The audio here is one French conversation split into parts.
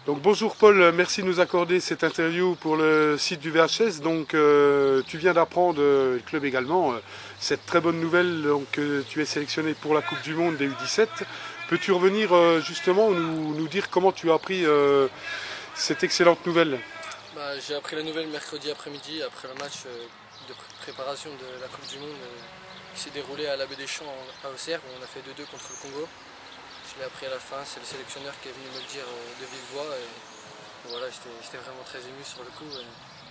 Donc bonjour Paul, merci de nous accorder cette interview pour le site du VHS. Donc tu viens d'apprendre, le club également, cette très bonne nouvelle que tu es sélectionné pour la Coupe du Monde des U17. Peux-tu revenir justement nous dire comment tu as appris cette excellente nouvelle? J'ai appris la nouvelle mercredi après-midi, après le match de préparation de la Coupe du Monde qui s'est déroulé à la Baie des Champs à Auxerre, où on a fait 2-2 contre le Congo. Je l'ai appris à la fin, c'est le sélectionneur qui est venu me le dire de vive voix. Et voilà, j'étais vraiment très ému sur le coup.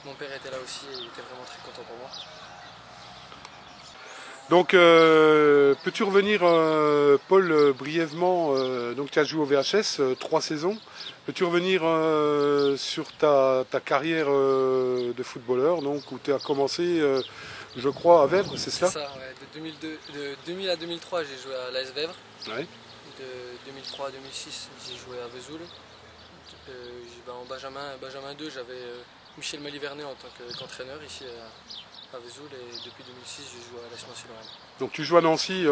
Mon père était là aussi et il était vraiment très content pour moi. Donc peux-tu revenir Paul brièvement, donc tu as joué au VHS 3 saisons, peux-tu revenir sur ta carrière de footballeur, donc où tu as commencé je crois à Vèvre, c'est cela? C'est ça, ouais. De 2000 à 2003 j'ai joué à l'AS Vèvre. Ouais. De 2003 à 2006 j'ai joué à Vesoul. En Benjamin 2 j'avais Michel Malivernet en tant qu'entraîneur ici à Vesoul, et depuis 2006 j'ai joué à l'AS Nancy-Lorraine. Donc tu joues à Nancy,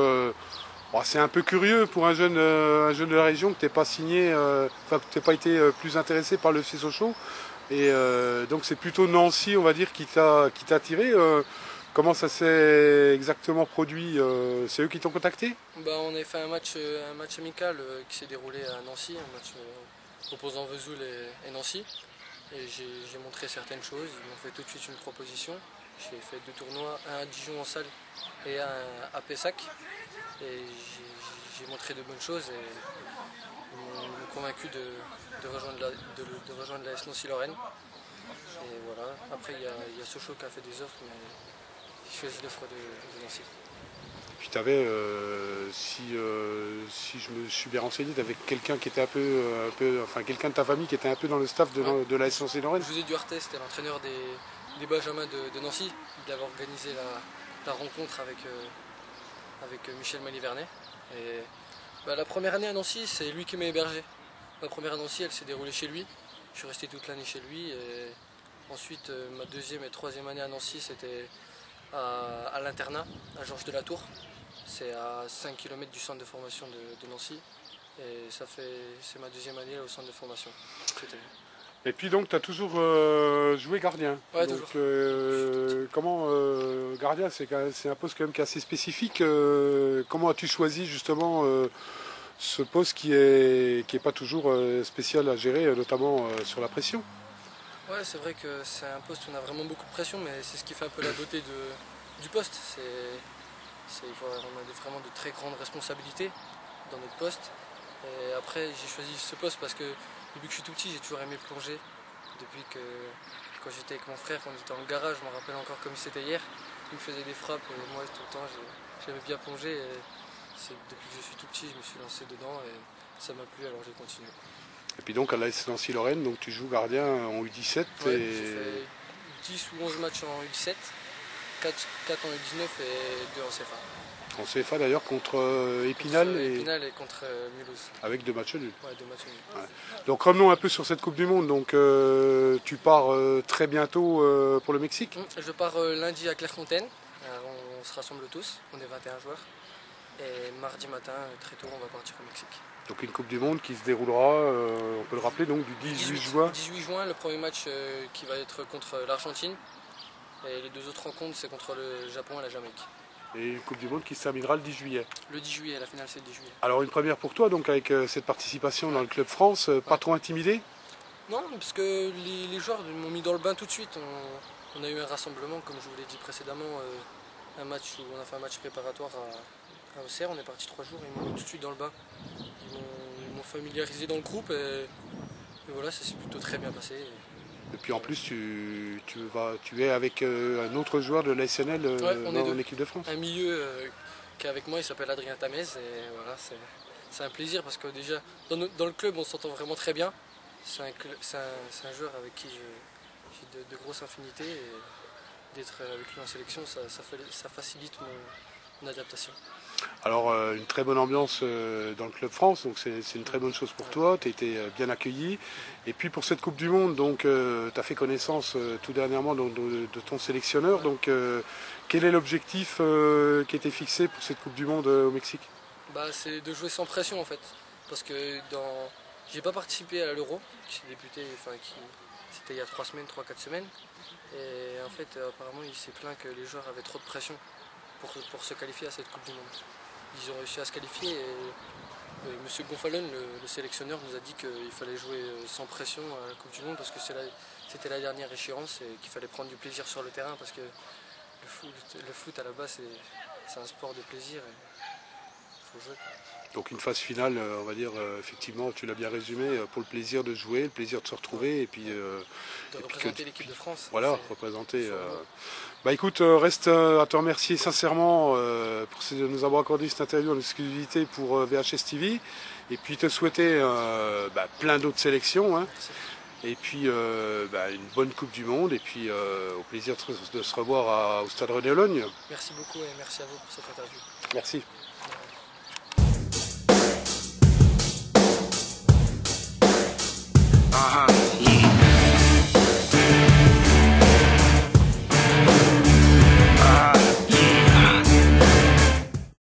c'est un peu curieux pour un jeune de la région que tu n'aies pas signé, enfin que tu n'aies pas été plus intéressé par le FC Sochaux. Et donc c'est plutôt Nancy, on va dire, qui t'a attiré. Comment ça s'est exactement produit? C'est eux qui t'ont contacté? On avait fait un match amical qui s'est déroulé à Nancy, un match opposant Vesoul et Nancy. Et j'ai montré certaines choses, ils m'ont fait tout de suite une proposition. J'ai fait 2 tournois, un à Dijon en salle et un à Pessac. Et j'ai montré de bonnes choses et ils m'ont convaincu de rejoindre l'AS Nancy-Lorraine. Et voilà, après il y a Sochaux qui a fait des offres, mais j'ai choisi l'offre de Nancy. Puis tu avais, si je me suis bien renseigné, tu avais quelqu'un qui était enfin quelqu'un de ta famille qui était un peu dans le staff de l'AS Nancy-Lorraine. José Duarte, c'était l'entraîneur des Benjamins de Nancy. Il avait organisé la rencontre avec Michel Malivernet. Et la première année à Nancy, c'est lui qui m'a hébergé. Ma première à Nancy, elle s'est déroulée chez lui. Je suis resté toute l'année chez lui. Et ensuite, ma deuxième et troisième année à Nancy, c'était à l'internat, à Georges de la Tour. C'est à 5 km du centre de formation de Nancy. Et c'est ma deuxième année au centre de formation. Et puis donc tu as toujours joué gardien. Ouais, donc, toujours. Comment gardien, c'est un poste quand même qui est assez spécifique. Comment as-tu choisi justement ce poste qui est pas toujours spécial à gérer, notamment sur la pression? Ouais, c'est vrai que c'est un poste où on a vraiment beaucoup de pression, mais c'est ce qui fait un peu la beauté du poste. On a vraiment de très grandes responsabilités dans notre poste. Et après, j'ai choisi ce poste parce que depuis que je suis tout petit, j'ai toujours aimé plonger. Depuis que quand j'étais avec mon frère, quand on était dans le garage, je me rappelle encore comme si c'était hier. Il me faisait des frappes et moi tout le temps j'aimais bien plonger. Et depuis que je suis tout petit, je me suis lancé dedans et ça m'a plu, alors j'ai continué. Et puis donc à l'AS Nancy-Lorraine, donc tu joues gardien en U17. Ouais, j'ai fait 10 ou 11 matchs en U17, 4 en U19 et 2 en CFA. En CFA d'ailleurs contre Épinal, et contre Mulhouse. Avec 2 matchs nuls. Ouais, 2 matchs nuls. Ouais. Donc revenons un peu sur cette Coupe du Monde. Donc tu pars très bientôt pour le Mexique? Je pars lundi à Clairefontaine. Alors, on se rassemble tous, on est 21 joueurs. Et mardi matin, très tôt, on va partir au Mexique. Donc une Coupe du Monde qui se déroulera, on peut le rappeler, donc du 18 juin. 18 juin, le premier match qui va être contre l'Argentine. Et les 2 autres rencontres, c'est contre le Japon et la Jamaïque. Et une Coupe du Monde qui se terminera le 10 juillet. Le 10 juillet, la finale c'est le 10 juillet. Alors une première pour toi, donc avec cette participation dans le Club France, pas trop intimidé? Non, parce que les joueurs m'ont mis dans le bain tout de suite. On a eu un rassemblement, comme je vous l'ai dit précédemment, on a fait un match préparatoire à Auxerre, on est parti 3 jours, ils m'ont mis tout de suite dans le bain. Ils m'ont familiarisé dans le groupe et voilà, ça s'est plutôt très bien passé. Et puis en plus, tu es avec un autre joueur de l'ASNL dans l'équipe de France. Un milieu qui est avec moi, il s'appelle Adrien Tamez. Et voilà, c'est un plaisir parce que déjà, dans le club, on s'entend vraiment très bien. C'est un joueur avec qui j'ai de grosses affinités. Et d'être avec lui en sélection, ça facilite mon adaptation. Alors une très bonne ambiance dans le Club France, donc c'est une très bonne chose pour toi, tu as été bien accueilli. Et puis pour cette Coupe du Monde, donc tu as fait connaissance tout dernièrement de ton sélectionneur. Donc quel est l'objectif qui était fixé pour cette Coupe du Monde au Mexique? C'est de jouer sans pression en fait. Parce que J'ai pas participé à l'Euro, qui s'est débuté, c'était il y a 3 semaines, 3-4 semaines. Et en fait, apparemment, il s'est plaint que les joueurs avaient trop de pression pour se qualifier à cette Coupe du Monde. Ils ont réussi à se qualifier et M. Gonfalon, le sélectionneur, nous a dit qu'il fallait jouer sans pression à la Coupe du Monde parce que c'était la dernière échéance et qu'il fallait prendre du plaisir sur le terrain parce que le foot à la base c'est un sport de plaisir et il faut jouer. Donc une phase finale, on va dire, effectivement, tu l'as bien résumé, pour le plaisir de jouer, le plaisir de se retrouver et puis... de représenter l'équipe de France. Voilà, représenter... Bah écoute, reste à te remercier sincèrement de nous avoir accordé cette interview en exclusivité pour VHS TV et puis te souhaiter plein d'autres sélections. Hein. Et puis une bonne Coupe du Monde et puis au plaisir de se revoir au Stade René-Logne. Merci beaucoup et merci à vous pour cette interview. Merci.